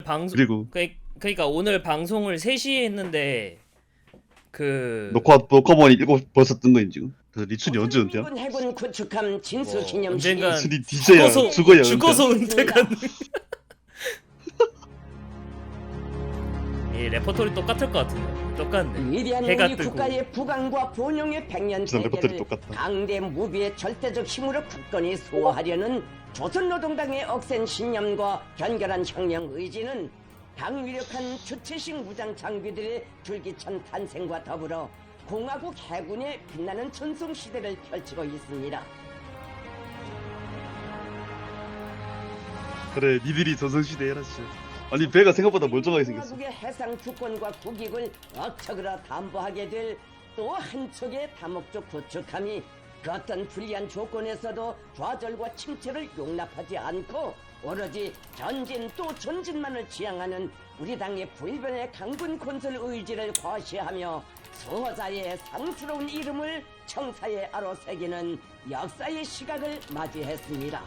방송 그리고 그러니까 오늘 방송을 3시에 했는데 그 녹화본이 벌써 뜬 거임 지금. 그래서 리춘이 언제 은퇴야? 해군 구축함 진수 뭐 기념식이 언젠간 리춘이 DJ야 죽어야 죽어서 은퇴야? 은퇴가는. 이 레퍼토리 똑같을 것 같은데. 똑같네. 위대한 해가 우리 뜨고. 국가의 부강과 번영의 백년 진짜 레퍼토리 대계를 똑같다. 강대 무비의 절대적 힘으로 굳건히 소화하려는 조선노동당의 억센 신념과 견결한 혁명 의지는 강위력한 주체식 무장 장비들의 줄기찬 탄생과 더불어 공화국 해군의 빛나는 전송 시대를 펼치고 있습니다. 그래 니들이 조선시대 해라 씨. 아니 배가 생각보다 멀쩡하게 생겼어. 공화국의 해상 주권과 국익을 억척으로 담보하게 될 또 한쪽의 다목적 구축함이 그 어떤 불리한 조건에서도 좌절과 침체를 용납하지 않고 오로지 전진 또 전진만을 지향하는 우리 당의 불변의 강군 건설 의지를 과시하며 수호자의 상스러운 이름을 청사에 아로새기는 역사의 시각을 맞이했습니다.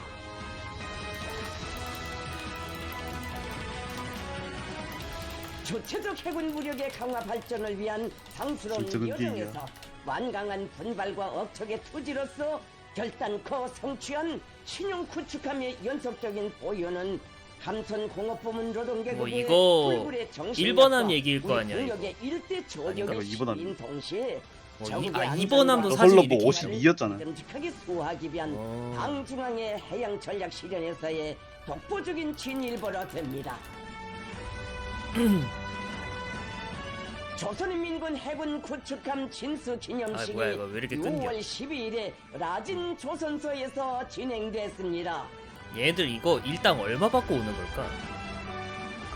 주체적 해군 무력의 강화 발전을 위한 상스러운 진짜 여정에서 완강한 분발과 억척의 투지로서 결단코 성취한 신용 구축함의 연속적인 보유는 함선 공업부문 노동계급의 뭐 이거 불굴의 정신력과 일본함 얘기일 거 아니야, 우리 이거. 군력의 일대 아닌가 조력의 봐, 이번함이. 시인 동시에 뭐 적국의 이번함도 안전과 사실 헐로 이렇게 뭐 52였잖아. 끔찍하게 수호하기 위한 어. 당 중앙의 해양 전략 실현에서의 독보적인 진일보로 됩니다. 조선인민군 해군 구축함 진수 기념식이 뭐야, 이거 왜 이렇게 끊겨? 6월 12일에 라진 조선소에서 진행됐습니다. 얘들 이거 일당 얼마 받고 오는 걸까?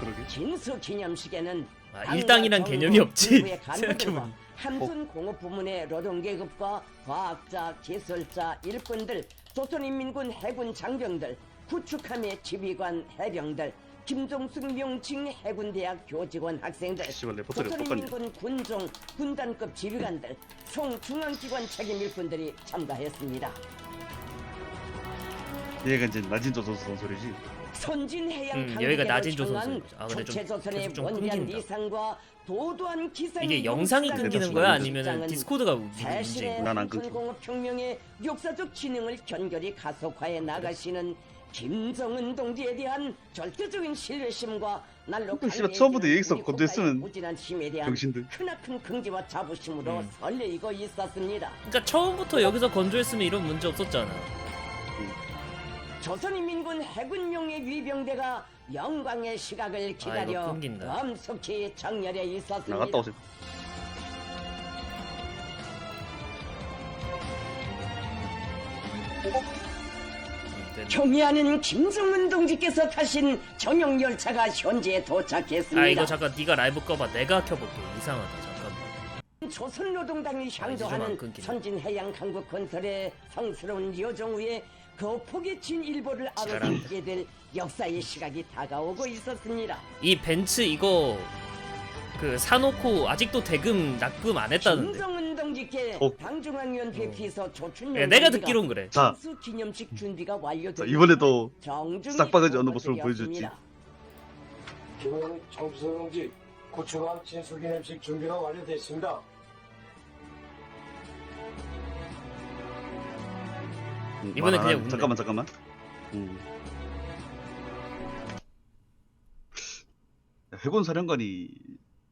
그러게. 진수 기념식에는 일당이란 개념이 없지. 생각해보면. 함선 공업 부문의 노동계급과 과학자, 기술자, 일꾼들, 조선인민군 해군 장병들, 구축함의 지휘관, 해병들, 김종숙 명칭 해군대학 교직원 학생들, 씨발 레퍼토리 똑같네. 조선인민군 군종, 군단급 지휘관들, 총 중앙기관 책임 일꾼들이 참가했습니다. 얘가 이제 낮은 조선소 소리지. 선진 해양 여기가 강국에를 낮은 청한 조선소리죠. 아, 근데 좀 주체조선의 계속 좀 원대한 끊긴다. 위상과 도도한 기상 이게 영상이 끊기는 거야 아니면 디스코드가 문제인 세실의 난 안 한군 끊겨. 공업혁명의 역사적 진흥을 견결히 가속화해 나가시는 김정은 동지에 대한 절대적인 신뢰심과 날로 씨발, 처음부터 여기서 건조했으면 무진한 힘에 대한 병신들. 크나큰 긍지와 자부심으로 설레이고 있었습니다. 그러니까 처음부터 여기서 건조했으면 이런 문제 없었잖아. 조선인민군 해군용의 위병대가 영광의 시각을 기다려 끊긴다. 엄숙히 정렬해 있었습니다. 나갔다 오세요. 경의하는 김정은 동지께서 타신 전용 열차가 현지에 도착했습니다. 아 이거 잠깐 네가 라이브 꺼봐. 내가 켜볼게. 이상하다. 잠깐만. 조선노동당이 좀 안 향도하는 끊기네. 선진해양 강국 건설의 성스러운 여정 위에 그 폭의 진일보를 잘한다. 아로새게 될 역사의 시각이 다가오고 있었습니다. 이 벤츠 이거 그 사놓고 아직도 대금 납금 안 했다는데. 김정은 동지께 어. 당중앙위원회 비서 조춘용 야, 내가 듣기론 그래. 자, 진수 기념식 준비가 완료됐습니다. 자, 이번에도 정중히 싹바가지 어느 모습을 보고드렸습니다. 김은 정수성 동지 구축함 진수기념식 준비가 완료됐습니다. 이번에 그냥 웃네. 잠깐만. 음. 해군 사령관이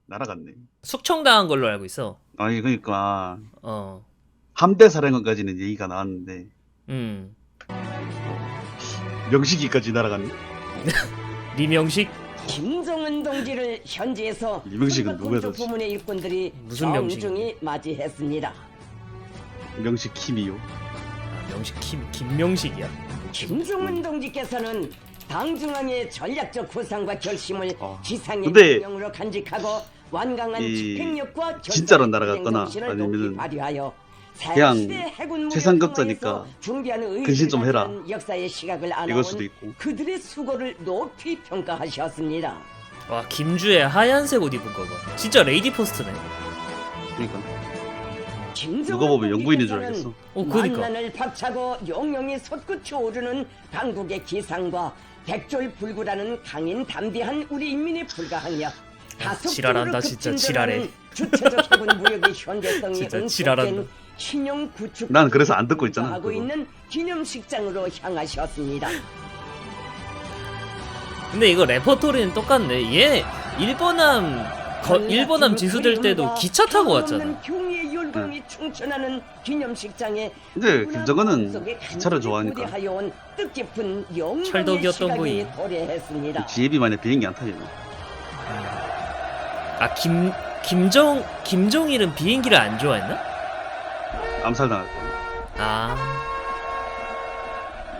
날아갔네. 숙청당한 걸로 알고 있어. 아니 그러니까 어. 함대 사령관까지는 얘기가 나왔는데 음. 명식이까지 날아갔네. 리명식? 김정은 동지를 현지에서 이명식은 누구야, 도대체? 부문의 일꾼들이 무슨 명식인데? 정중히 맞이했습니다. 명식 킴이요. 아, 명식 김명식이야? 김정은 동지께서는 당 중앙의 전략적 구상과 결심을 아, 지상의 근데 명령으로 간직하고 완강한 이 집행력과 진짜로 결단의 날아갔거나 진행 정신을 높이 아니면은 발휘하여 그냥 새시대 해군 무력 최상급자니까 상황에서 준비하는 근신 좀 해라. 의지를 역사의 시각을 이걸 안아온 수도 있고. 그들의 수고를 높이 평가하셨습니다. 와 김주의 하얀색 옷 입은 거 봐. 진짜 레이디 포스트네. 그러니까 김정은 누가 보면 영부인인 줄 동지께서는 알겠어. 그러니까. 만난을 박차고 용용이 솟구쳐 오르는 강국의 기상과 백졸불구라는 강인 담대한 우리 인민에 불과하며 지랄한다, 진짜 지랄해. 주체적 해군 무역의 현대성이 진짜 지랄한다. 응축된 신형 구축. 난 그래서 안 듣고 있잖아, 하고 그거. 있는 기념식장으로 향하셨습니다. 근데 이거 레퍼토리는 똑같네. 얘 일본함 진수될 때도 기차 타고 왔잖아. 경의 열광이 충천하는 기념식장에 근데 김정은은 기차를 좋아하니까 하여온 뜻깊은 영광의 철덕이었던 시간이 거임. 도래했습니다. 지혜비만의 비행기 안 타겠네. 아 김종일은 비행기를 안 좋아했나? 암살당할 거야. 아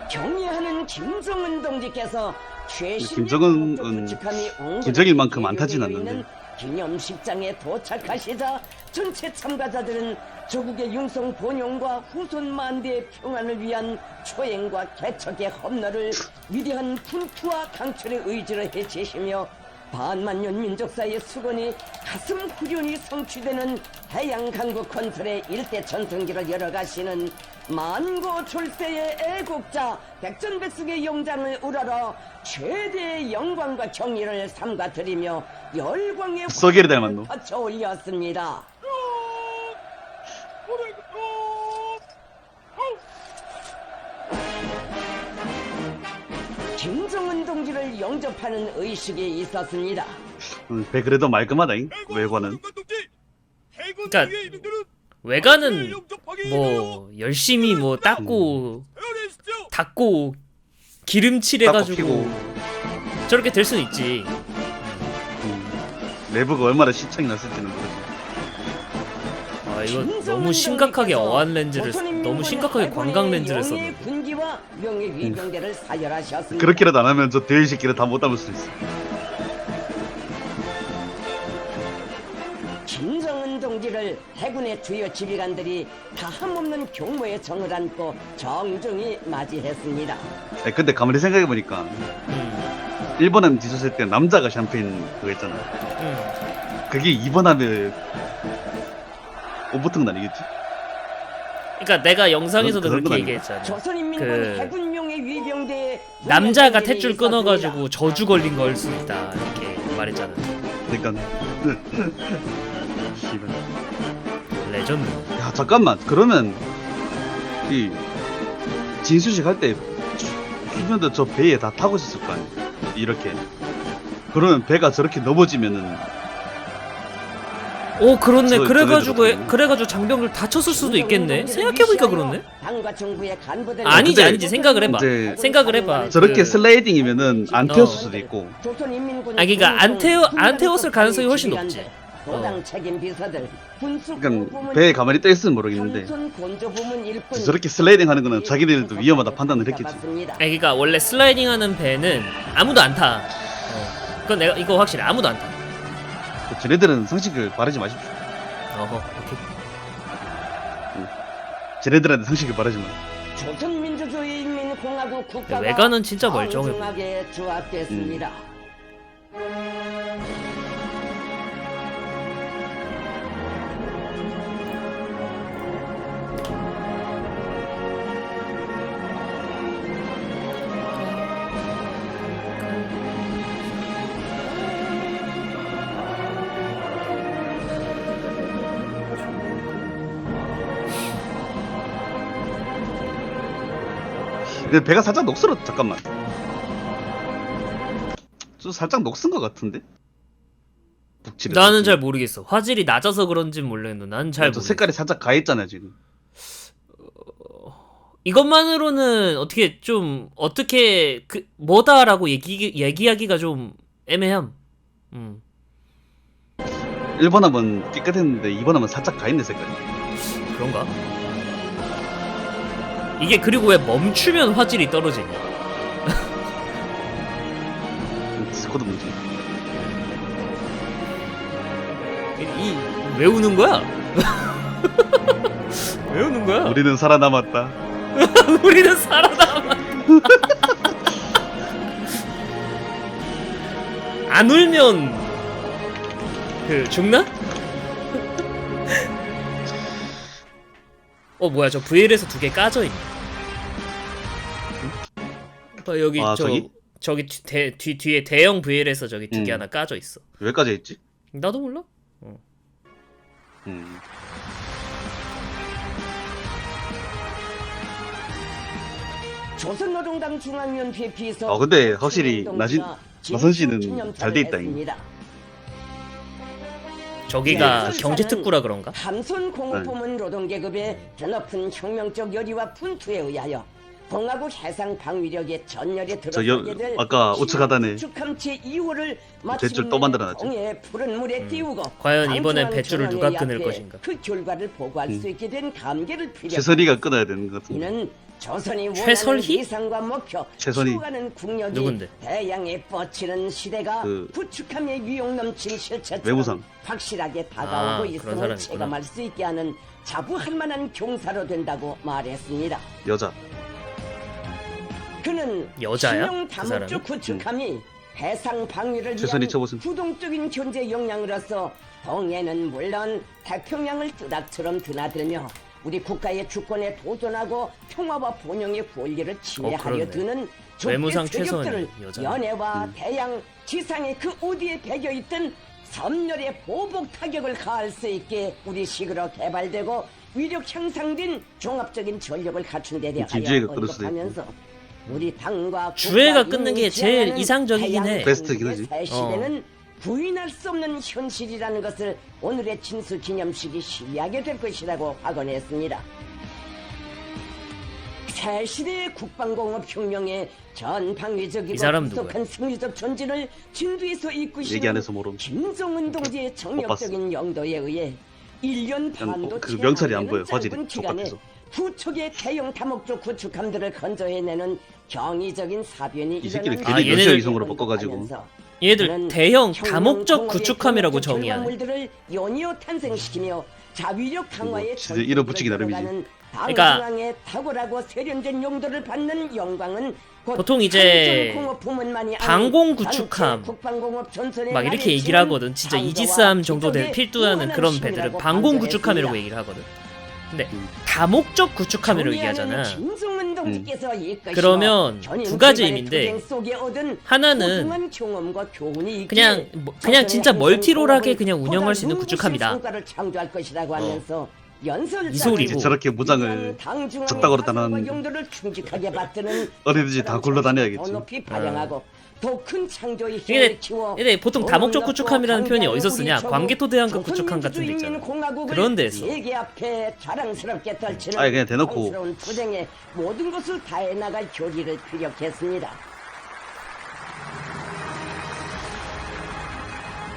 경의하는 김정은 동지께서 김정은은 김정일만큼 안 타진 않는데. 기념식장에 도착하시자 전체 참가자들은 조국의 융성 번영과 후손 만대의 평안을 위한 초행과 개척의 험로를 위대한 분투와 강철의 의지로 해치시며 반만년 민족사의 수건이 가슴 후련히 성취되는 해양 강국 건설의 일대 전성기를 열어가시는 만고 출세의 애국자 백전백승의 영장을 우러러 최대의 영광과 경의를 삼가드리며 열광의 썩이를 닮았노. 바쳐 올렸습니다. 김정은 동지를 영접하는 의식이 있었습니다. 배 그래도 말끔하다잉. 외관은. 그러니까 외관은 뭐 열심히 뭐 닦고 기름칠해가지고 피고. 저렇게 될 수는 있지. 내부가 얼마나 시청이 났을지는 모르지. 아 이거 너무 심각하게 어안 렌즈를 너무 심각하게 관광 렌즈를 썼네. 군기와 명예 위병대를 사열하셨습니다. 그렇게라도 안 하면 저 대위 새끼를 다 못 담을 수 있어. 김정은 동지를 해군의 주요 지휘관들이 다함없는 경모에 정을 안고 정중히 맞이했습니다. 근데 가만히 생각해보니까 일본함 뒤졌을 때 남자가 샴페인 그거 있잖아. 그게 이번함에 오보통은 아니겠지? 그러니까 내가 영상에서도 그런 건 그렇게 아니고. 얘기했잖아. 조선인민군 그 해군명예 위병대에 남자가 탯줄 끊어가지고 저주 걸린 걸 수 있다 이렇게 말했잖아. 그러니까 씨발. 레전드. 야 잠깐만 그러면 이 진수식 할 때 주변도 저 배에 다 타고 있었을 거 아니야 이렇게. 그러면 배가 저렇게 넘어지면은 오 그렇네. 저- 그래가지고 장병들 다쳤을 수도 있겠네. 생각해보니까 그렇네. 당과 정부의 간부들 아니지 근데 아니지 생각을 해봐. 이제 생각을 해봐. 저렇게 그- 슬라이딩이면은 안 태웠을 수도 있고. 조선인민군 그러니까 안 태웠을 가능성이 훨씬 높지. 도당 책임 비서들 군수 그러니까 배에 가만히 떠 있으면 모르겠는데 곤조부문 일꾼 저렇게 슬라이딩 하는 거는 자기들도 위험하다 판단을 했겠지. 그러니까 원래 슬라이딩하는 배는 아무도 안 타. 그건 내가 이거 확실해. 아무도 안 타. 쟤네들은 상식을 바르지 마십시오. 어허 오케이. 쟤네들한테 상식을 바르지 마. 조선민주주의인민공화국 국가가 외관은 진짜 멀쩡해. 정중하게 조합됐습니다. 근데 배가 살짝 녹슬어. 잠깐만. 저 살짝 녹슨 것 같은데? 북칠이. 나는 잘 모르겠어. 화질이 낮아서 그런진 모르겠는데 나는 잘 저 모르겠어. 색깔이 살짝 가했잖아 지금. 이것만으로는 어떻게 좀 어떻게 그 뭐다라고 얘기하기가 좀 애매함. 일본 함은 깨끗했는데 이번 함은 살짝 가했네 색깔이. 그런가? 이게 그리고 왜 멈추면 화질이 떨어지냐? 스쿼드 문제. 왜 우는 거야? 왜 우는 거야? 우리는 살아남았다. 우리는 살아남아. 안 울면 그 죽나? 뭐야 저 VL에서 2개 까져 있네. 여기 아, 저기? 저기 뒤에 대형 VL에서 저기 두 개 하나 까져 있어. 여기까지 했지? 나도 몰라. 조선노동당 중앙위원회 비서 근데 확실히 나선 씨는 잘 돼 있다. 저기가 네, 경제특구라 그런가? 함선 공업부문 노동계급의 드높은 혁명적 열의와 분투에 의하여 공화국 해상 방위력의 전열에 들어서게 될 아까 우측 하단에 축함 제2호를 뱃줄 또 만들어놨죠. 동해 푸른 물에 띄우고 과연 이번엔 당중앙 뱃줄을 전원의 누가 끊을 앞에 것인가? 그 결과를 보고할 수 있게 된 감개를 필요. 최선희가 끊어야 되는 것 같은데. 이는 조선이 원하는 최설희? 이상과 목표, 최선희. 추구하는 국력이 누군데? 대양에 뻗치는 시대가 그 구축함의 위용 넘친 실체처럼 외무상. 확실하게 다가오고 그런 있음을 사람이구나. 체감할 수 있게 하는 자부할 만한 경사로 된다고 말했습니다. 여자. 그는 여자야? 신용 그 다목적 사람이? 구축함이 해상 방위를 최선희 위한 쳐보셈. 부동적인 존재 역량으로서 동해는 물론 태평양을 뜨닥처럼 드나들며 우리 국가의 주권에 도전하고 평화와 번영의 권리를 침해하려 그렇네. 드는 외무상 적대 세력들을 최선희 여자네. 연해와 대양 지상의 그 어디에 배겨 있던 섬멸의 보복 타격을 가할 수 있게 우리 식으로 개발되고 위력 향상된 종합적인 전력을 갖춘 데 대하여 진주애가 끊을 수도 언급하면서 우리 당과 주애가 국가 끊는 게 인민이 제일 지향하는 이상적이긴 해. 대양 베스트긴 한국의 하지. 새 시대는 부인할 수 없는 현실이라는 것을 오늘의 진수 기념식이 시비하게 될 것이라고 확언했습니다. 새 시대의 국방공업 혁명의 전 이 방위적이고 사람 급속한 승리적 전진을 진두에서 얘기 안 이끄시는 해서 모름. 김정은 동지의 정력적인 영도에 의해 1년 반도 그 채 명찰이 안 안 보여. 되는 화질이 짧은 기간에 촉박해서. 후척의 대형 다목적 구축함들을 건조해내는 경이적인 사변이 이 새끼를 일어난 괜히 얘네들 이성으로 바꿔가지고. 얘들 대형 다목적 구축함이라고 정의하네. 물들을 연이어 탄생시키며 자위력 강화에 뭐, 진짜 이런 붙이기 나름이지. 그러니까 그러니까 당고라고 세련된 용도를 받는 영광은 곧 보통 이제 한전공업부문만이 아닌 방공 구축함 전체 국방공업 전선의 막 이렇게 날이 얘기를 하거든. 진짜 강조와 이지스함 정도 될 기적의 필두하는 그런 무한한 배들은 힘이라고 방공 구축함이라고 강조했습니다. 얘기를 하거든. 근데 다목적 구축함이라고 얘기하잖아. 김정은 동지께서 이것이며 그러면 전인 두 가지 개발의 의미인데 투쟁 속에 얻은 하나는 소중한 경험과 교훈이 그냥 있기에 그냥 진짜 조선의 멀티롤하게 행정공업을 그냥 운영할 수 있는 보다 구축함이다. 눈부신 성과를 창조할 것이라고 하면서 연설 이 소리고. 이제 저렇게 무장을 적당으로 다는 용도를 충직하게 받드는 어디든지 다 굴러다녀야겠지. 높이 발扬하고 더 큰 창조의 이게 힘을 키워 근데 보통 다목적 구축함이라는 표현이 어디서 쓰냐? 광개토 대왕급 구축함 같은 데 있잖아. 그런 데서. 세계 앞에 자랑스럽게 떨치는 아니, 그냥 대놓고. 성스러운 투쟁에 모든 것을 다해 나갈 교리를 피력했습니다.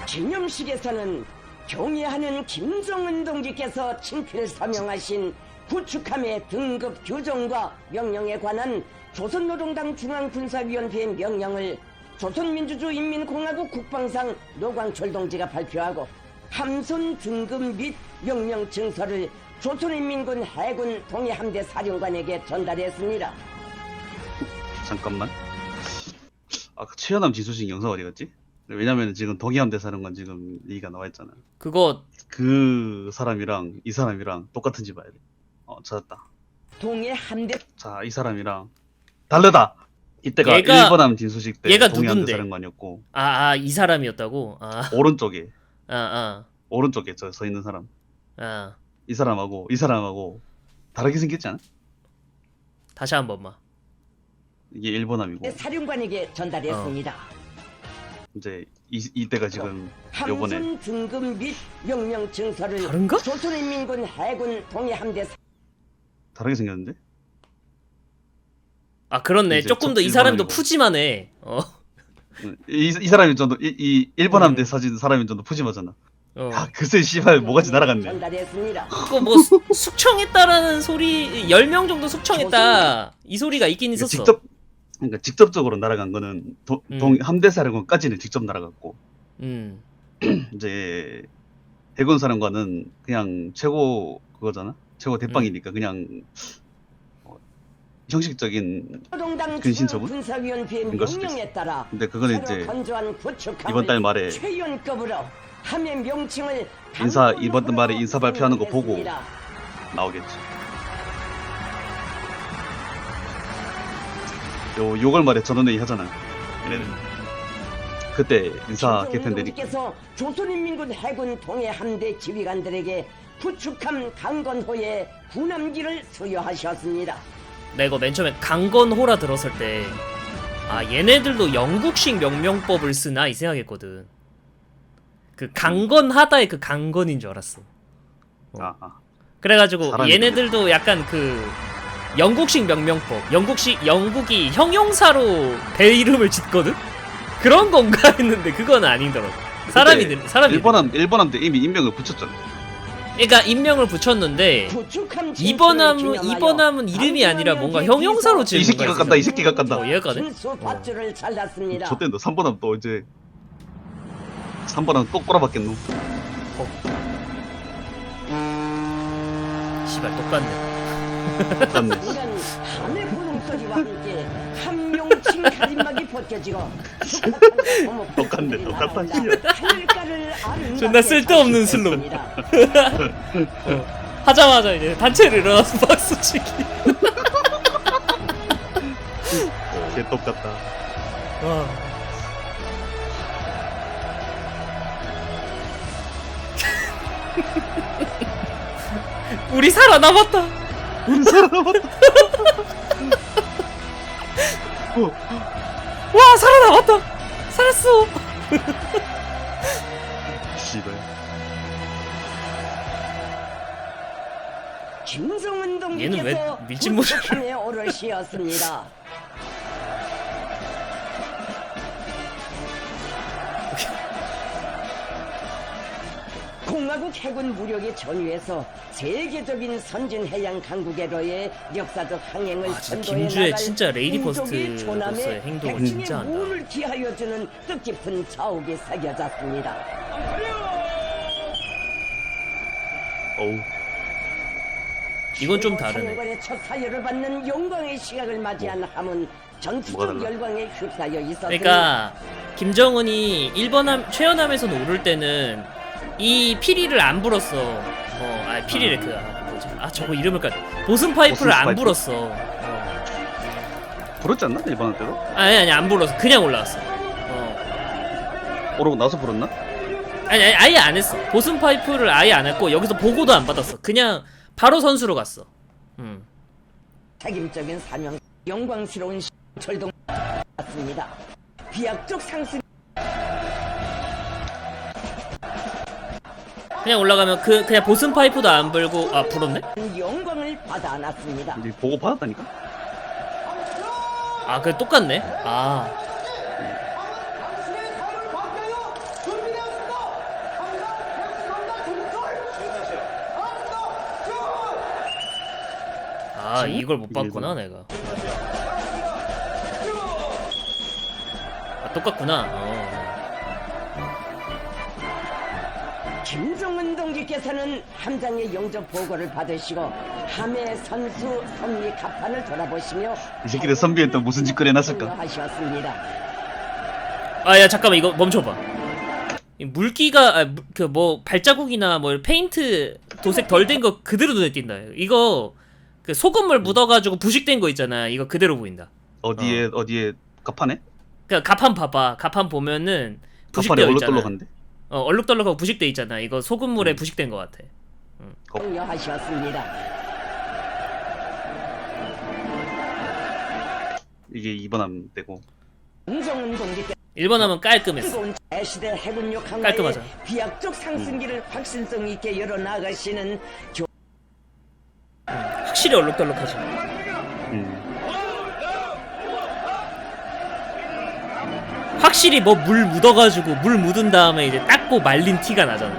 기념식에서는 경애하는 김정은 동지께서 친필 서명하신 구축함의 등급 규정과 명령에 관한 조선노동당 중앙군사위원회의 명령을 조선민주주의인민공화국 국방상 노광철 동지가 발표하고 함선 등급 및 명령 증서를 조선인민군 해군 동해함대 사령관에게 전달했습니다. 잠깐만. 아까 최현암 지수식 영상 어디 갔지? 왜냐면 지금 동해함대 사령관 지금 얘기가 나와 있잖아. 그거 그 사람이랑 이 사람이랑 똑같은지 봐야 돼. 찾았다. 동해함대 자, 이 사람이랑 다르다. 이때가 얘가- 일본함 진수식 때 얘가 동해함대 누군데? 사령관이었고 이 사람이었다고? 오른쪽에 아. 오른쪽에 서 있는 사람. 아. 이 사람하고 다르게 생겼지 않아? 다시 한 번만. 이게 일본함이고 사령관에게 전달했습니다. 이제 이때가 지금 요번에 함선 등급 및 명령 증서를 다른가? 조선인민군 해군 동해함대 다르게 생겼는데? 그렇네. 이제 조금 더 이 사람이 더 일본함이고. 푸짐하네. 이 사람이 좀 더 이 일본함대 사진 사람이 좀 더 푸짐하잖아. 야, 글쎄 씨발 뭐가지 날아갔네. 전달했습니다. 그거 뭐 숙청했다라는 소리 10명 정도 숙청했다. 이 소리가 있긴 있었어. 그러니까 직접적으로 날아간 거는 함대 사령관까지는 직접 날아갔고 이제 해군 사령관은 그냥 최고 그거잖아. 최고 대빵이니까 그냥 형식적인 노동당 근신처분? 군사위원회의 그런 걸 수도 명령에 따라 근데 그거는 새로 이제 건조한 구축함을 이번 달 말에 최연급으로 함의 명칭을 이번 말에 인사 발표하는 거 보고 했습니다. 나오겠지. 요걸 말에 전원회의 하잖아. 얘네들 그때 인사 개편들이 께서 조선인민군 해군 동해 함대 지휘관들에게 구축함 강건호의 군함기를 수여하셨습니다. 내가 이거 맨 처음에 강건호라 들었을 때 아 얘네들도 영국식 명명법을 쓰나 이 생각했거든. 그 강건하다의 그 강건인 줄 알았어. 그래가지고 사람이 얘네들도 약간 그 영국식 명명법, 영국이 형용사로 배 이름을 짓거든. 그런 건가 했는데 그건 아니더라고. 사람이 일본한테 이미 인명을 붙였잖아. 그러니까 인명을 붙였는데 구축함 이번함은 이름이 아니라 뭔가 형용사로 이 지은 새끼가 건가 깐다, 이 새끼가 깐다. 얘가네. 진수 밧줄을 잘랐습니다. 저때는 3번함 또 이제 3번함 또 꼬라박겠노. 씨발 똑같네. 똑같네. 이런 함의 부름소리와 함께 함용칭 가림막이 벗겨지고 똑같네, 똑같다, 존나 쓸데없는 슬로. 하자마자 이제 단체로 일어나서 박수치기. 개 똑같다. 와. 우리 살아남았다. 와 살아남았다. 살았어. 씨발. 김성은 얘는 왜 동지께서 밀짚 모자를- 구축함에 오르시었습니다. 공화국 해군 무력의 전위에서 세계적인 선진 해양 강국에로의 역사적 항행을 와, 진짜 선도해 김주혜 나갈 진짜 레이디 민족의 퍼스트로서의 존함에 행동을 백승의 진짜 한다. 몸을 기하여 주는 뜻깊은 자옥이 새겨졌습니다. 어우. 이건 좀 다르네. 사령관의 첫 사열을 받는 영광의 시각을 맞이한 함은 뭐가 전투적 달라? 열광에 휩싸여 있었습니다. 그러니까 김정은이 일본함 최연함에선 오를 때는 이 피리를 안 불었어. 피리를 뭐지? 저거 이름을 보슨 파이프를 안 파이프? 불었어. 불었지 않나? 일본한테도? 아니 안 불었어. 그냥 올라왔어. 오르고 나서 불었나? 아니 아예 안 했어. 보슨 파이프를 아예 안 했고 여기서 보고도 안 받았어. 그냥 바로 선수로 갔어. 책임적인 사명, 영광스러운 철동 같습니다. 비약적 상승. 그냥 올라가면 그냥 보슨 파이프도 안 불고 불었네? 영광을 받아 안았습니다. 이제 보고 받았다니까? 그래 똑같네. 이걸 못 봤구나 내가. 똑같구나. 김정은 동지께서는 함장의 영접 보고를 받으시고 함의 선수 선미 갑판을 돌아보시며 이 새끼들 선비했던 무슨 짓거리 해놨을까? 하셨습니다. 야 잠깐만 이거 멈춰봐. 이 물기가 발자국이나 뭐 페인트 도색 덜 된 거 그대로 눈에 띈다. 이거 그 소금물 묻어가지고 부식된 거 있잖아. 이거 그대로 보인다. 어디에 갑판에? 그러니까 가판 봐봐. 가판 보면은 갑판에 부식되어 있잖아. 얼룩덜룩한데? 얼룩덜룩하고 부식돼 있잖아. 이거 소금물에 부식된 거 같아. 하셨습니다. 이게 2번함 되고. 김정은 동지께서 1번 하면 깔끔했어. 뜨거운 시대 해군력 깔끔하죠. 항로의 비약적 상승기를 확신성 있게 열어 나가시는 확실히 얼룩덜룩하지. 확실히 뭐 물 묻어가지고 물 묻은 다음에 이제 닦고 말린 티가 나잖아.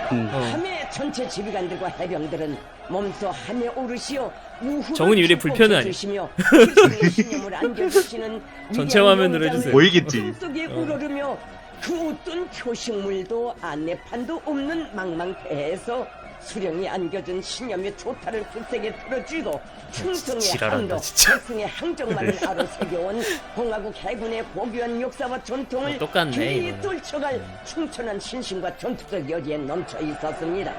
함의 전체 지휘관들과 해병들은 몸소 함에 오르시어 정은이 왜 불편해 하냐? 신념을 안겨주시는 전체 화면으로 해주세요. 보이겠지. 속에 우러르며 그 어떤 표식물도 안내판도 없는 망망대해에서 수령이 안겨준 신념의 조타를 굳세게 틀어쥐고 충성의 지랄한다, 항로, 진짜. 백성의 항적만을 아로 새겨온 공화국 해군의 고귀한 역사와 전통을 똑같네, 길이 이거는. 뚫쳐갈 충천한 신심과 전투적 여지에 넘쳐 있었습니다.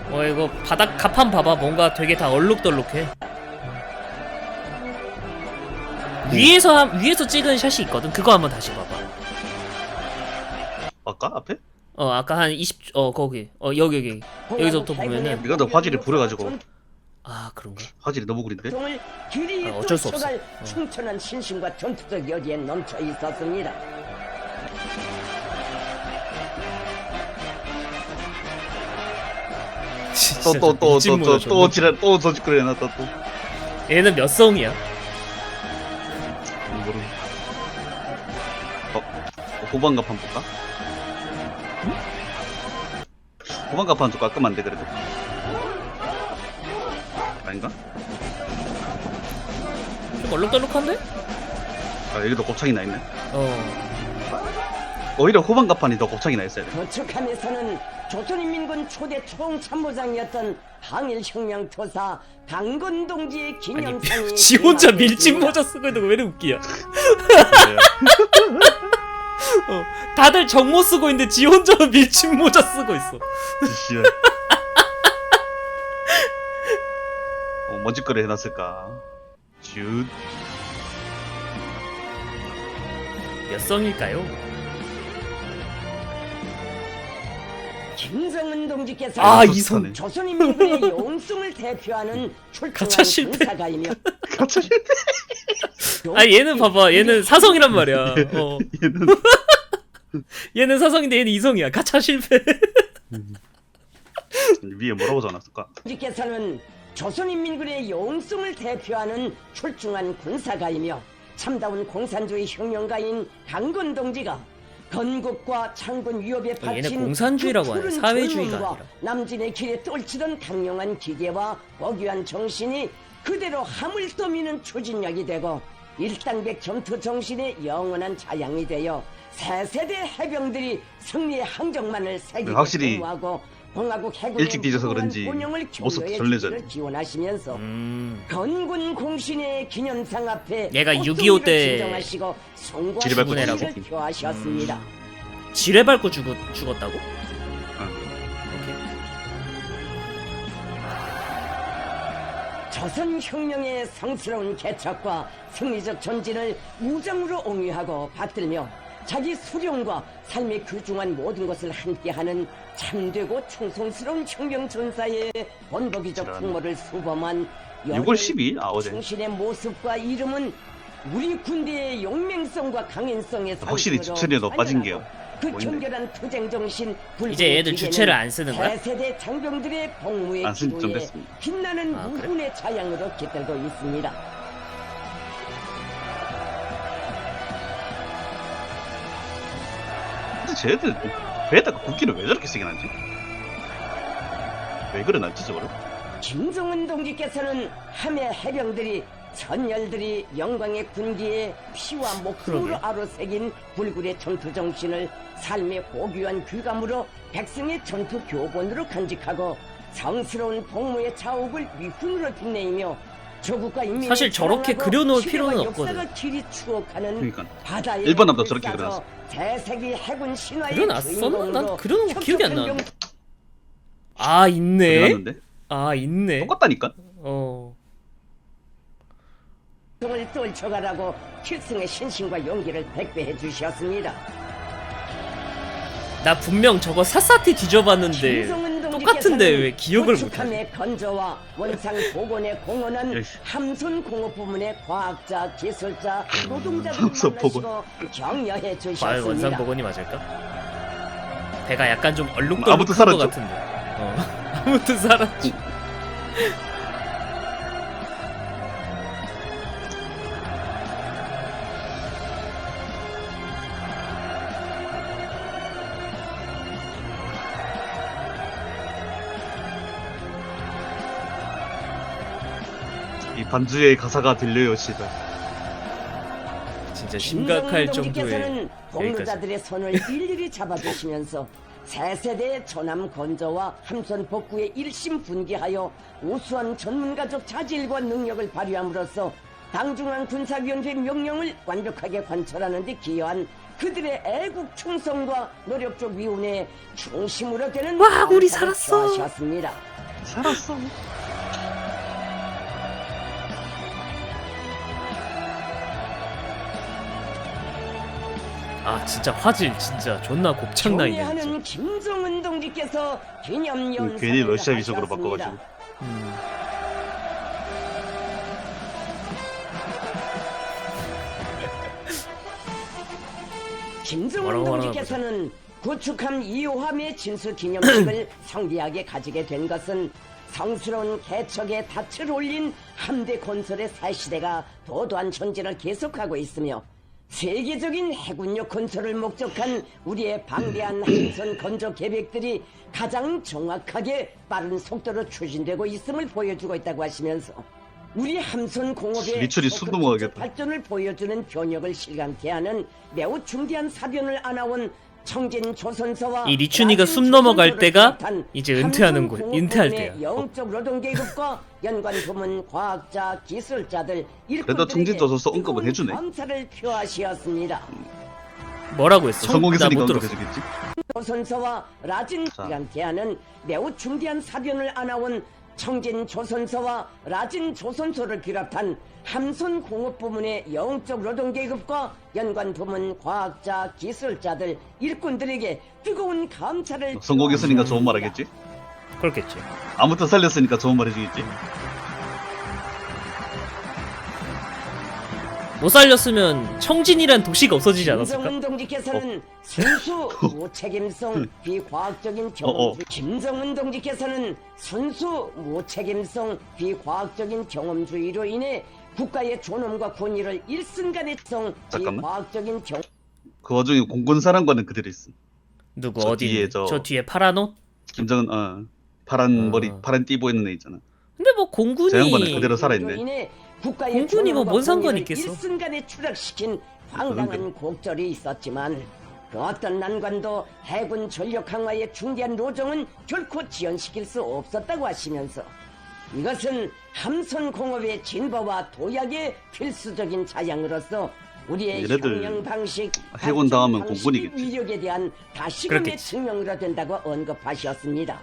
이거 바닥 가판 봐봐. 뭔가 되게 다 얼룩덜룩해. 위에서 찍은 샷이 있거든. 그거 한번 다시 봐봐. 아까 앞에? 아까 한 20, 거기. 여기. 여기서부터 보면은. 네가 더 화질이 부려가지고. 아, 그런가? 화질이 너무 구린데? 동을 길이 어쩔 수 없어. 충천한 신심과 전투적 열의에 넘쳐 있었습니다. 진짜 또 지랄 또 저짓거리 해놨다 또. 얘는 몇 성이야? 모르. 후반갑판 볼까? 후반갑판 좀 깔끔한데 그래도. 아닌가? 좀 얼룩덜룩한데? 아 여기도 곱창이 나 있네. 어. 오히려 후반갑판이 더 곱창이 나 있어야 돼. 도축함에서는 조선인민군 초대 총참모장이었던 항일혁명 토사 강건 동지의 기념상이 아니, 지 혼자 밀짚 제공됐습니다. 모자 쓰고 있는 거 왜 이렇게 웃기야? 다들 정모 쓰고 있는데 지 혼자 밀짚 모자 쓰고 있어. 씨발. 뭐짓거리 해놨을까? 슛. 몇 성일까요? 김정은 동지께서 아, 이 이성. 성. 조선인민군의 용승을 대표하는 가차 출중한 실패. 군사가이며 갑자기 아, 얘는 봐봐. 얘는 사성이란 말이야. 얘는 얘는 사성인데 얘는 이성이야. 가차 실패. 위에 뭐라고 적어놨을까? 동지께서는 조선인민군의 용승을 대표하는 출중한 군사가이며 참다운 공산주의 혁명가인 강건 동지가 건국과 창군 위협에 얘네 바친 공산주의라고 그 하네. 푸른 사회주의가 젊음과 아니라. 남진의 길에 떨치던 강력한 기계와 고귀한 정신이 그대로 함을 떠미는 추진력이 되고 일당백 전투 정신의 영원한 자양이 되어 새 세대 해병들이 승리의 항적만을 새기고 확실히 공부하고 공화국 해군의 일찍 뒤져서 그런지 본영을 모습도 격려해 설레잖아. 주기를 기원하시면서 건군 공신의 기념상 앞에 얘가 꽃송이를 6.25 때 진정하시고 송구한 지뢰 밟고 시민을 죽었지. 표하셨습니다. 지뢰 밟고 죽었다고? 조선혁명의 성스러운 개척과 승리적 전진을 무장으로 옹위하고 받들며 자기 수령과 삶의 귀중한 모든 것을 함께하는 참되고 충성스러운 혁명 전사의 본보기적 풍모를 수범한 6월 12일? 아 어제. 충신의 모습과 이름은 우리 군대의 용맹성과 강인성의 확실히 상징으로 주체리에 빠진 게요. 그 보이네. 견결한 투쟁 정신, 이제 얘들 주체를 안 쓰는 거야? 세대 장병들의 복무의 안 쓴지 좀 기도에 됐습니다. 빛나는 아, 그래? 무군의 자양으로 깃들고 있습니다. 근데 쟤들 배에다가 국기를 왜 저렇게 세게 놨지? 왜 그래 놨지 저거를? 김정은 동지께서는 함의 해병들이 선열들이 영광의 군기에 피와 목숨으로 그러게. 아로새긴 불굴의 전투 정신을 삶의 고귀한 귀감으로 백성의 전투 교본으로 간직하고 성스러운 복무의 자욱을 위훈으로 빛내이며 조국과 인민을 사실 저렇게 사랑하고 그려놓을 시대와 필요는 역사가 없거든. 길이 추억하는 그러니까 바다의 일반 남자 빛을 저렇게 싸서 그려놨어. 대세기 해군 신화의 그려놨었나? 난 주인공으로 그려놓은 거 기억이 안 혁혁한 나는데. 아, 있네. 그려놨는데 아, 있네. 똑같다니까? 명성을 떨쳐가라고 필승의 신심과 용기를 백배해 주셨습니다. 나 분명 저거 샅샅이 뒤져봤는데 김정은 똑같은데 왜 기억을 못하지? 건축함의 건조와 원상 복원에 공헌한 역시. 함선 공업 부문의 과학자, 기술자, 노동자들을 함선 만나시고 격려해 과연 주셨습니다. 원상복원이 맞을까? 배가 약간 좀 얼룩덜룩한 아무튼 것 살았죠. 같은데. 아무튼 살았지. 이 반주의 가사가 들려요 씨발. 진짜 심각할 정도의 동지께서는 여기까지. 복무자들의 손을 일일이 잡아주시면서 새 세대의 조남 건조와 함선 복구에 일심분기하여 우수한 전문가적 자질과 능력을 발휘함으로써 당중앙 군사위원회 명령을 완벽하게 관철하는 데 기여한 그들의 애국 충성과 노력적 위훈에 중심으로 되는 와, 우리 감사를 살았어. 표하셨습니다. 살았어. 아 진짜 화질 진짜 존나 곱창나 있네 경례하는 진짜. 김정은 동지께서 기념 연설을 괜히 러시아 비속으로 하셨습니다. 바꿔가지고. 김정은 뭐라고 동지께서는 구축함 2호함의 진수 기념식을 성대하게 가지게 된 것은 성스러운 개척에 닻을 올린 함대 건설의 새시대가 도도한 존재를 계속하고 있으며 세계적인 해군력 건설을 목적한 우리의 방대한 함선 건조 계획들이 가장 정확하게 빠른 속도로 추진되고 있음을 보여주고 있다고 하시면서 우리 함선 공업의 미출이 숨 넘어가겠다. 발전을 보여주는 변혁을 실감케 하는 매우 중대한 사변을 안아온 청진 조선서와 이 리춘이가 숨 넘어갈 때가 이제 은퇴하는 곳, 은퇴할 때야. 영적 노동 계급과 연관 부문 과학자, 기술자들 그래도 청진 조선서 언급은 해주네. 감사를 표하시었습니다. 뭐라고 했어? 성공했으니까 나못 들었어. 언급해주겠지. 조선서와 라진 기간케하는 매우 중대한 사변을 안아온 청진 조선서와 라진 조선소를 비롯한 함선 공업 부문의 영적 노동 계급과 연관 부문 과학자, 기술자들, 일꾼들에게 뜨거운 감사를 성공했으니까 좋은 말 표하십니다. 하겠지. 그렇겠지. 아무튼 살렸으니까 좋은 말 해주겠지. 못 살렸으면 청진이란 도시가 없어지지 않았을까? 김정은 동지께서는 순수 무책임성 비과학적인 경험 김정은 동지께서는 순수 무책임성 비과학적인 경험주의로 인해 국가의 존엄과 권위를 일순간에 성 잠깐만. 비과학적인 경 그 와중에 공군사령관은 그대로 있어. 누구 저 어디? 뒤에 저 뒤에 파란 옷? 김정은 파란 머리 어. 파란 띠 보이는 애 있잖아. 근데 뭐 저 양반은 공군이 그대로 살아있네. 공군이 뭐 뭔 상관 있겠어? 일순간에 추락시킨 황당한 곡절이 있었지만 그 어떤 난관도 해군 전력 강화의 중대한 노정은 결코 지연시킬 수 없었다고 하시면서 이것은 함선 공업의 진보와 도약의 필수적인 자양으로서 우리의 얘네들 혁명 방식, 해군 당하면 발전 공군이겠지. 방식의 위력에 대한 다시금의 그렇겠지. 증명으로 된다고 언급하셨습니다.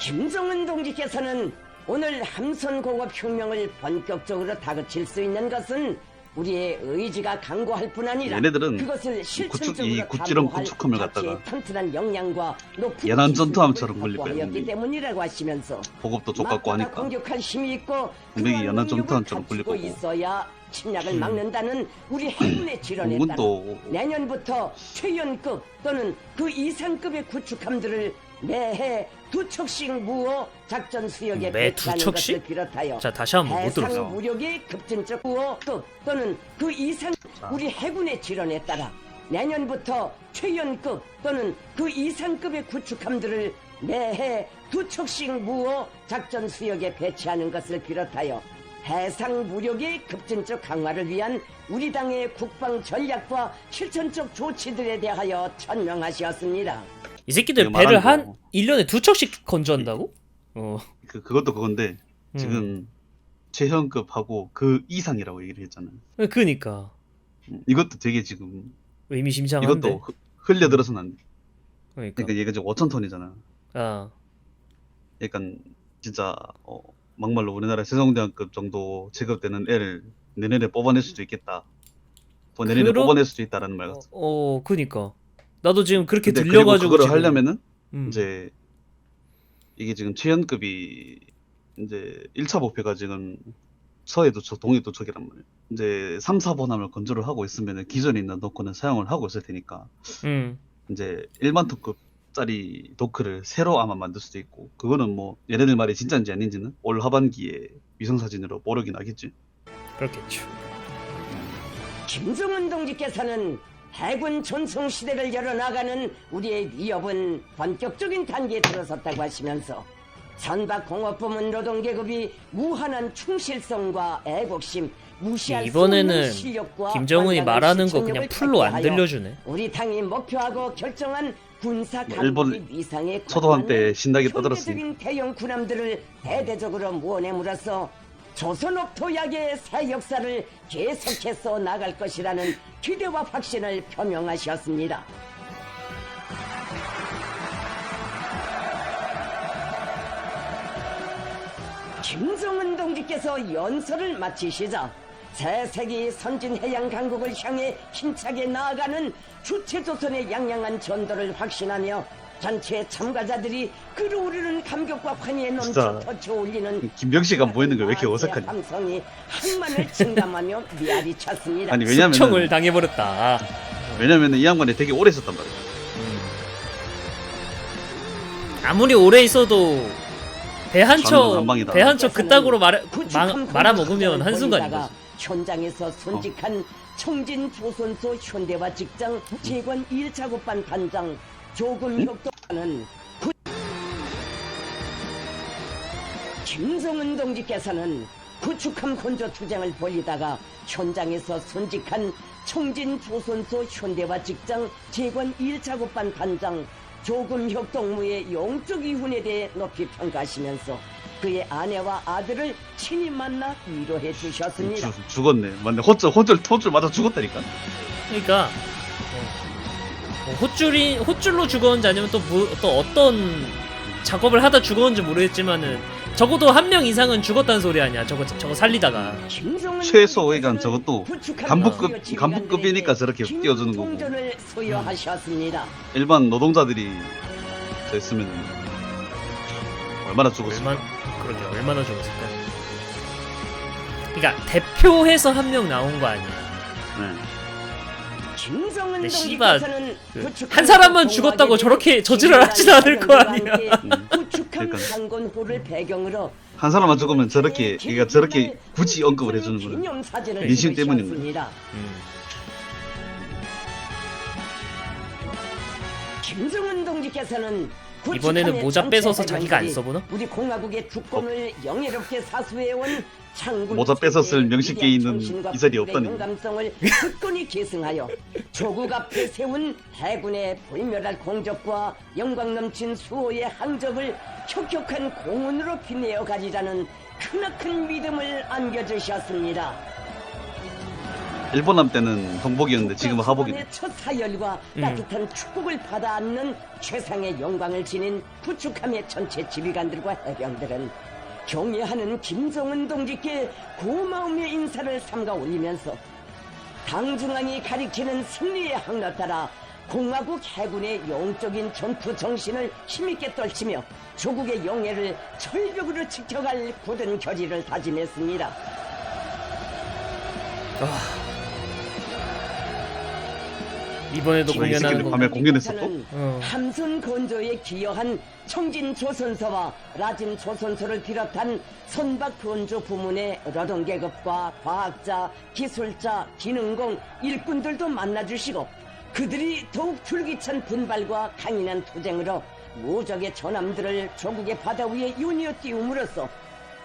김정은 동지께서는 오늘 함선 공업 혁명을 본격적으로 다그칠 수 있는 것은 우리의 의지가 강고할 뿐 아니라 얘네들은 그것을 실천적으로 이 구찌런 담보할 구축함을 자체의 갖다가 튼튼한 역량과 높은 연안 기술력을 전투함처럼 굴릴 거야, 확보하였기 분명히. 때문이라고 하시면서 보급도 족같고 막다가 하니까. 공격할 힘이 있고 분명히 그러한 연안 능력을 전투함처럼 굴릴 갖추고 거고. 있어야 침략을 막는다는 우리 해군의 지론에 따라 공군도 내년부터 최연급 또는 그 이상급의 구축함들을 매해 2척씩 무어 작전 수역에 매 배치하는 2척씩? 것을 비롯하여 자 다시 한번 못 해상 들었어. 무력의 급진적 무어급 또는 그 이상 우리 해군의 지론에 따라 내년부터 최연급 또는 그 이상급의 구축함들을 매해 2척씩 무어 작전 수역에 배치하는 것을 비롯하여 해상 무력의 급진적 강화를 위한 우리 당의 국방 전략과 실천적 조치들에 대하여 천명하셨습니다. 이 새끼들 내가 배를 말한 한 거. 1년에 2척씩 건조한다고? 그것도 그건데 지금 최현급하고 그 이상이라고 얘기를 했잖아. 그니까 이것도 되게 지금 의미심장한데. 이것도 흘려들어서는 안 돼. 그러니까. 그러니까 얘가 지금 5,000톤이잖아. 아 약간 진짜 막말로 우리나라 세종대왕급 정도 체급되는 애를 내년에 뽑아낼 수도 있겠다. 내년에 그럼- 뽑아낼 수도 있다라는 말 같아. 그니까 나도 지금 그렇게 근데 들려가지고 그거를 지금 하려면은 음. 이제 이게 지금 최연급이 이제 1차 목표가 지금 서해 도척, 동해 도척이란 말이에요. 이제 3, 4번함을 건조를 하고 있으면은 기존에 있는 도크는 사용을 하고 있을 테니까 이제 1만 톤급짜리 도크를 새로 아마 만들 수도 있고 그거는 뭐 얘네들 말이 진짜인지 아닌지는 올 하반기에 위성사진으로 모르긴 하겠지. 그렇겠죠. 김정은 동지께서는 해군 전성시대를 열어나가는 우리의 위협은 본격적인 단계에 들어섰다고 하시면서 선박공업부문 노동계급이 무한한 충실성과 애국심, 무시할 수 이번에는 없는 실력과 김정은이 완강한 말하는 거 실천력을 그냥 풀로 안 발휘하여 들려주네. 우리 당이 목표하고 결정한 군사 뭐 강국의 일본 위상에 초도한 때 걸맞는 신나게 떠들었으니까. 현대적인 대형 군함들을 대대적으로 모내물어서 조선업 도약의 새 역사를 계속해서 나갈 것이라는 기대와 확신을 표명하셨습니다. 김정은 동지께서 연설을 마치시자 새세기 선진해양 강국을 향해 힘차게 나아가는 주체조선의 양양한 전도를 확신하며 전체 참가자들이 끓어오르는 감격과 환희에 넘쳐 진짜. 터쳐올리는 김병식이 안 보이는 거 왜 이렇게 어색하냐? 함성이 한만을 증감하며 미아리 찼습니다. 아니 숙청을 왜냐면은 당해버렸다. 이 양반이 되게 오래 있었단 말이야. 아무리 오래 있어도 가는 건 한 방이다. 배 한 척 그따구로 말아먹으면 한순간이거지. 현장에서 손직한 청진 조선소 현대화 직장 재관 1차 급반 단장 조금 혁도는 김성은 동지께서는 구축함 건조 투쟁을 벌이다가 현장에서 손직한 청진 조선소 현대화 직장 재관 1차 급반 단장 조금 혁동무의 영적 이훈에 대해 높이 평가하시면서 그의 아내와 아들을 친히 만나 위로해 주셨습니다. 죽었네. 맞네. 호줄 맞아 죽었다니까. 그러니까 헛줄로 죽었는지 아니면 또 어떤 작업을 하다 죽었는지 모르겠지만은 적어도 한 명 이상은 죽었다는 소리 아니야. 저거 살리다가. 최소 그러니까 저것도 간부급이니까 저렇게 띄워주는 거고. 동전을 소유하셨습니다. 일반 노동자들이 저 있으면 얼마나 죽었을까? 얼마나 죽었을까? 그러니까 대표해서 한 명 나온 거 아니야. 네. 근데 씨발 한 사람만 죽었다고 저렇게 저지랄 하진 않을 거 아니야. 구축한 상건호를 배경으로 한 사람만 죽으면 저렇게 그러니까 저렇게 굳이 언급을 해주는 거는 민심 때문입니다. 김정은 동지께서는 이번에는 모자 뺏어서 자기가 안 써보나? 우리 공화국의 주권을 영예롭게 사수해온 장군 모자 뺏었을 명식계에 있는 이설이 없다니. 영감성을 굳건히 계승하여 조국 앞에 세운 해군의 불멸할 공적과 영광 넘친 수호의 항적을 혁혁한 공훈으로 빛내어 가리라는 크나큰 믿음을 안겨주셨습니다. 일본함 때는 동복이었는데 지금은 하복이네. 첫 사열과 따뜻한 축복을 받아 안는 최상의 영광을 지닌 구축함의 전체 지휘관들과 해병들은 경애하는 김정은 동지께 고마움의 인사를 삼가 올리면서 당중앙이 가리키는 승리의 항로 따라 공화국 해군의 영적인 전투 정신을 힘있게 떨치며 조국의 영예를 철벽으로 지켜갈 굳은 결의를 다짐했습니다. 이번에도 공연하는 거. 밤에 공연했어 또? 함선 건조에 기여한 청진 조선소와 라진 조선소를 비롯한 선박 건조 부문의 노동계급과 과학자, 기술자, 기능공, 일꾼들도 만나주시고 그들이 더욱 줄기찬 분발과 강인한 투쟁으로 무적의 전함들을 조국의 바다 위에 요니어 띄움으로써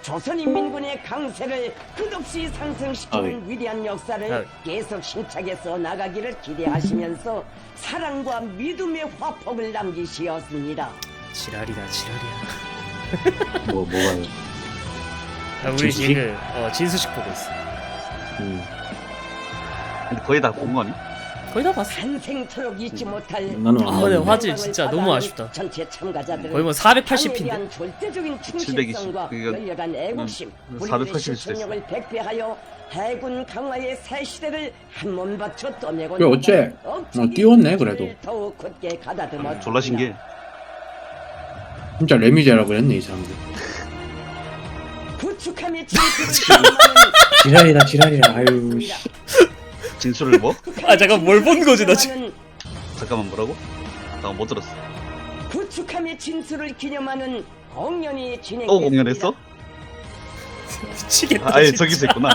조선인민군의 강세를 끝없이 상승시키는 위대한 역사를 계속 힘차게 써나가기를 기대하시면서 사랑과 믿음의 화폭을 남기시었습니다. 지랄이다. 뭐가요? 우리 지금 진수식 보고 있어. 근데 거의 다 본 거니? 거의 다 봤어. 한생토록 잊지 못할 나는 안 근데 봤는데. 화질 진짜 너무 아쉽다. 전체 참가자들은 거의 뭐 480p인데. 절대적인 720. 충실성과 그러니까 열렬한 애국심, 480 일 수도 실천력을 백배하여 해군 강화의 새 시대를 한 몸 바쳐 떠내고 그래, 어째? 띄웠네, 그래도. 더욱 굳게 가다듬어 졸라 신기해. 진짜 레미제라고 그랬네 이 사람들. 구축함의 진실을 지랄이다. 아유 씨. 진술을 뭐? 잠깐 뭘 본 거지 나 지금? 잠깐만 뭐라고? 나 못 들었어. 구축함의 진술을 기념하는 공연이 진행됐습니다. 또 공연했어? 미치겠다. 아예 진짜. 저기서 있구나.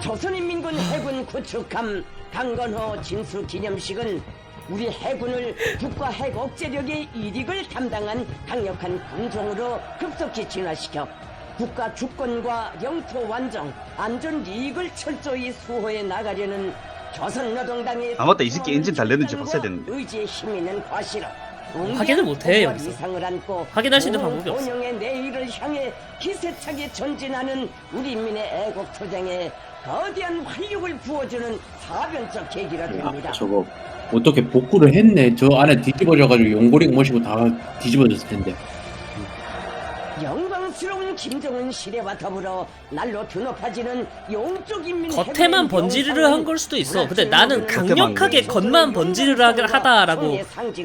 조선인민군 해군 구축함 강건호 진수 기념식은 우리 해군을 국가 핵 억제력의 이익을 담당한 강력한 군종으로 급속히 진화시켜 국가 주권과 영토 완정, 안전 이익을 철저히 수호해 나가려는 조선노동당의 아, 맞다. 이 새끼 엔진 잘 내는지 봤어야 되는데. 의지의 힘 있는 과시로 확인을 못해, 여기서. 이상을 안고 확인할 수 있는 방법이 없어. 본영의 내일을 향해 기세차게 전진하는 우리 민의 애국 투쟁에 거대한 활력을 부어주는 사변적 계기가 됩니다. 저거 어떻게 복구를 했네. 저 안에 뒤집어져가지고 용고리 모시고 다 뒤집어졌을 텐데. 영광스러운 김정은 시대와 더불어 날로 드높아지는 용쪽 인민 겉에만 번지르르 한 걸 수도 있어. 근데 나는 강력하게 겉만 번지르르 하다라고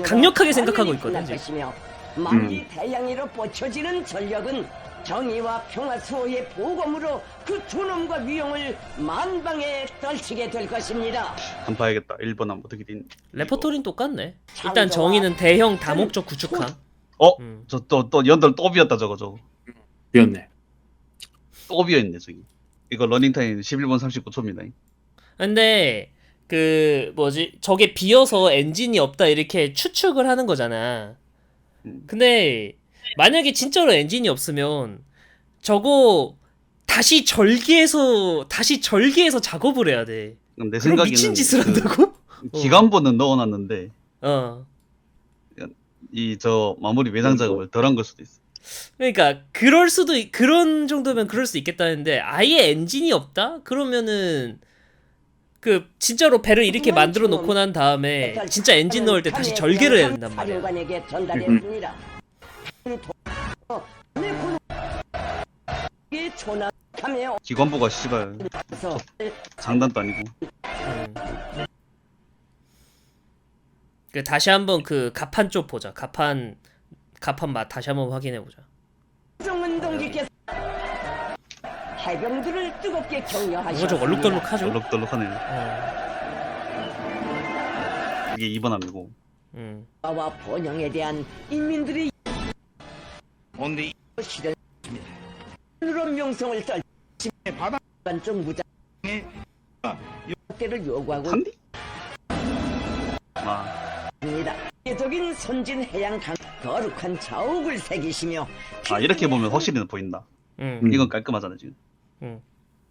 강력하게 생각하고 있거든, 지금. 만리 대양이로 뻗쳐지는 전력은 정의와 평화 수호의 보검으로 그 존엄과 위용을 만방에 떨치게 될 것입니다. 한번 봐야겠다. 1번 한번 어떻게 된. 레퍼토리는 똑같네. 일단 정의는 대형 다목적 구축함. 저 또 연돌 또 비었다 저거. 비었네. 또 비어있네 저기. 이거 러닝타임 11분 39초입니다. 근데 그 뭐지? 저게 비어서 엔진이 없다 이렇게 추측을 하는 거잖아. 근데 만약에 진짜로 엔진이 없으면 저거 다시 절개해서 작업을 해야 돼. 내 그럼 생각에는 미친 짓을 한다고? 기관보는 넣어놨는데 어. 이 저 마무리 외장 작업을 덜 한 걸 수도 있어. 그러니까 그런 정도면 그럴 수 있겠다는데 아예 엔진이 없다? 그러면은 그 진짜로 배를 이렇게 만들어 놓고 난 다음에 진짜 엔진 넣을 때 다시 절개를 해야 된단 말이야. 사령관에게 전달했습니다. 기관보가 씨발 장난도 아니고. 그 다시 한번 그 가판 쪽 보자. 가판 맛 다시 한번 확인해 보자. 정은 동지께서 해병들을 뜨겁게 격려하셨습니다. 이거 좀 얼룩덜룩하죠? 얼룩덜룩하네요. 어. 이게 2번 함이고. 와 번영에 대한 인민들의 뭔데 실현 으로 명성을 떨 반쪽 무장의 때를 요구하고 한디? 있습니다. 세계적인 선진 해양 강 거룩한 자욱을 새기시며 이렇게 보면 확실히 보인다. 이건 깔끔하잖아 지금.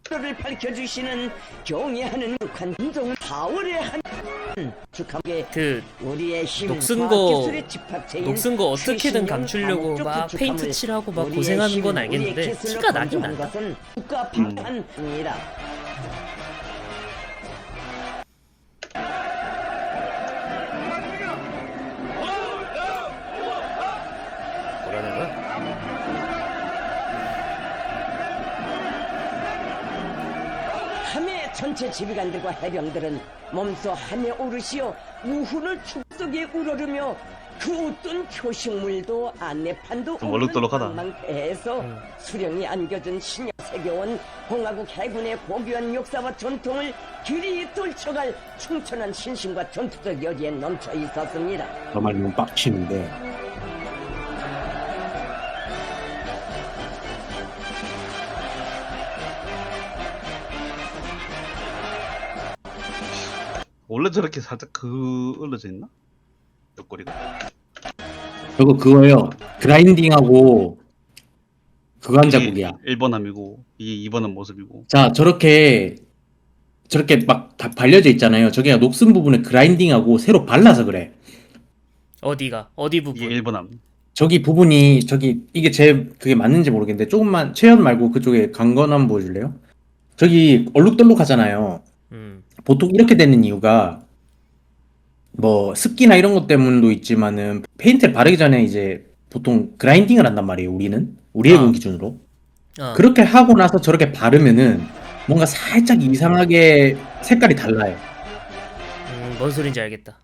를 밝혀주시는 경애하는 북한 인종 4월의 한 축하게 그 우리의 힘 녹슨 거 어떻게든 감추려고 막 페인트 칠하고 막 고생하는 건 알겠는데 티가 나긴 난다. 것은 국가 방탄입니다. 뭐라는 거야? 함해 전체 지휘관들과 해병들은 몸소 함에 오르시어 우훈을 축속에 우러르며 그 어떤 표식물도 안내판도 좀 얼룩덜룩하다. 망망대해서 수령이 안겨준 신여 세계원 공화국 해군의 고귀한 역사와 전통을 길이 떨쳐갈 충천한 신심과 전투적 여지에 넘쳐 있었습니다. 정말 너무 빡치는데. 원래 저렇게 살짝 그을러져 있나? 옆구리가. 저거 그거예요. 그라인딩하고 그거 한 자국이야. 1번 함이고 이게 2번은 모습이고. 자, 저렇게 막 다 발려져 있잖아요. 저게 녹슨 부분에 그라인딩하고 새로 발라서 그래. 어디가? 어디 부분? 이게 1번 함. 저기 부분이 이게 그게 맞는지 모르겠는데 조금만 체현 말고 그쪽에 간건 한번 보여줄래요? 저기 얼룩덜룩하잖아요. 보통 이렇게 되는 이유가 뭐 습기나 이런 것 때문도 있지만은 페인트를 바르기 전에 이제 보통 그라인딩을 한단 말이에요. 우리 해군 기준으로. 그렇게 하고 나서 저렇게 바르면은 뭔가 살짝 이상하게 색깔이 달라요. 뭔 소린지 알겠다.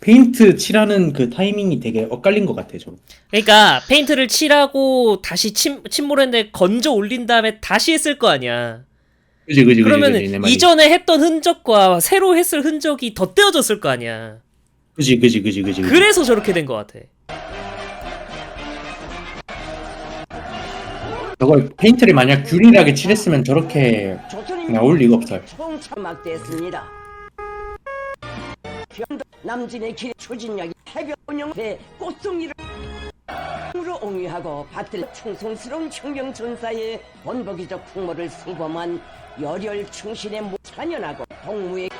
페인트 칠하는 그 타이밍이 되게 엇갈린 것 같아, 저. 그러니까 페인트를 칠하고 다시 침몰했는데 건져 올린 다음에 다시 했을 거 아니야. 그지, 그러면 내 말이. 이전에 했던 흔적과 새로 했을 흔적이 덧대어졌을 거 아니야. 그지. 그래서 저렇게 된 것 같아. 저걸 페인트를 만약 균일하게 칠했으면 저렇게 나올 리가 없어요. 총참막됐습니다. 남진의 길 추진력이 해병 운영대 꽃송이를 으로 옹위하고 받들 충성스러운 혁명 전사의 본보기적 풍모를 수범한 열혈 충신의 찬연하고 동무의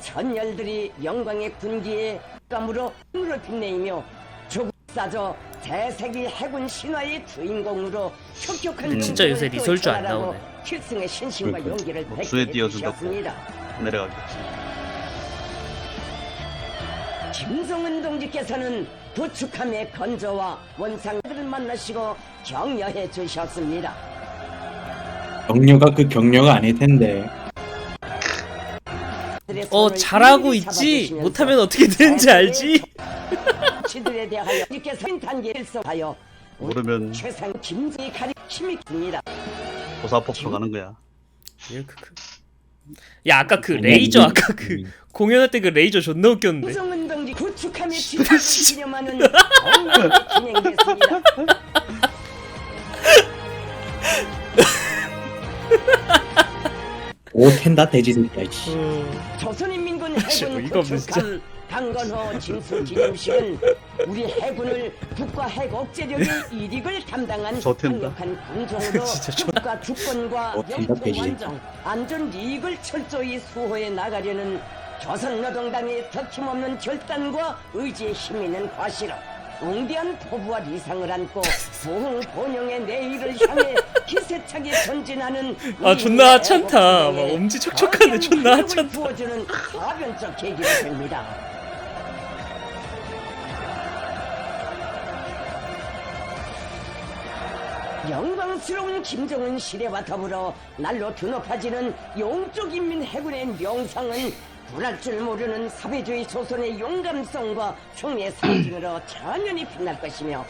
천열들이 영광의 군기에 감으로 힘으로 빛내이며 조국 사저 대세기 해군 신화의 주인공으로 혁혁한 진짜 요새 리설주 안 나오네. 필승의 신심과 용기를 수에 띄워준다고. 베풀어 주셨습니다. 내려가겠지. 김성은 동지께서는 부축함의 건조와 원상들을 만나시고 격려해 주셨습니다. 격려가 그 격려가 아닐 텐데. 잘하고 있지? 못하면 어떻게 되는지 알지? 치들에 대하여 님께서 단계를 써하여 모르면 최상 김정이 가리 힘이 있습니다. 고사폭포 가는 거야. 야 아까 그 레이저 아까 그 공연할 때 그 레이저 존나 웃겼는데. 김성은 동지 부축함의 진짜를 기념하는 공연이 진행됐습니다. 오 텐다 돼지 새끼야. 씨. 조선인민군 진짜 해군 어이가 없네, 부축함 강건호 진수 기념식은 우리 해군을 국가 핵 억제력의 이익을 담당한 좋텐다. 강력한 군종으로 국가 주권과 좋텐다, 영토 돼지. 완전, 안전 이익을 철저히 수호해 나가려는 조선노동당의 덕힘없는 결단과 의지의 힘 있는 과시로 웅대한 포부와 리상을 안고 부흥 번영의 내일을 향해 기세차게 전진하는 아 존나 하찮다. 막 엄지 척척한데 존나 하찮다. 부어주는 사변적 계기가 됩니다. 영광스러운 김정은 시대와 더불어 날로 드높아지는 용쪽 인민 해군의 명성은 불할 줄 모르는 사회주의 조선의 용감성과 총리의 상징으로 천연히 빛날 것이며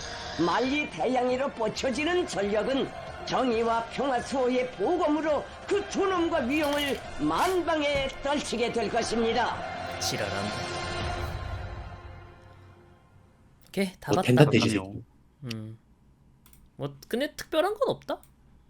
만리 대양이로 뻗쳐지는 전력은 정의와 평화 수호의 보검으로 그 존엄과 위용을 만방에 떨치게 될 것입니다. 지랄한다. 오케이 다 오 봤다. 텐다 돼지 새끼. 아니요. 뭐 근데 특별한 건 없다.